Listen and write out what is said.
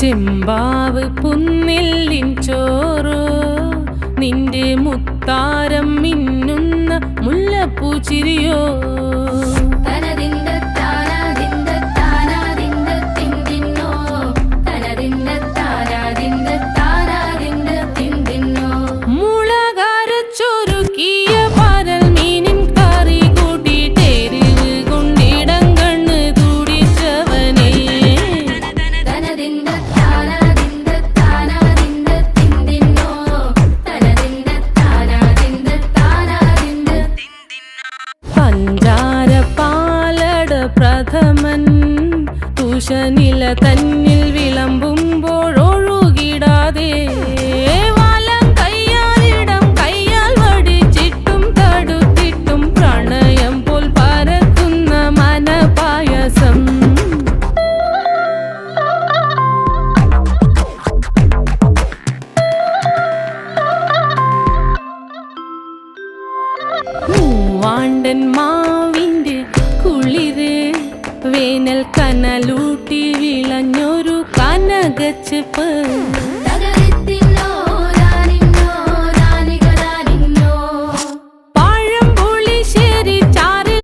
ചെമ്പാവ് പുന്നെല്ലിൻ ചോറോ നിന്റെ മുത്താരം മിന്നുന്ന മുല്ലപ്പൂച്ചിരിയോ പ്രഥമൻ തുഷനില തന്നിൽ വിളമ്പുമ്പോഴൊഴുകിടാതെ വലം കയ്യാലിടം കയ്യാൽ വടിച്ചിട്ടും തടുത്തിട്ടും പ്രണയം പോൽ പരക്കുന്ന മനപായസം മൂവാണ്ടൻ മാവിൻ്റെ കുളിര് വേനൽ കനലൂട്ടി വിളഞ്ഞൊരു കനകച്ചെപ്പ്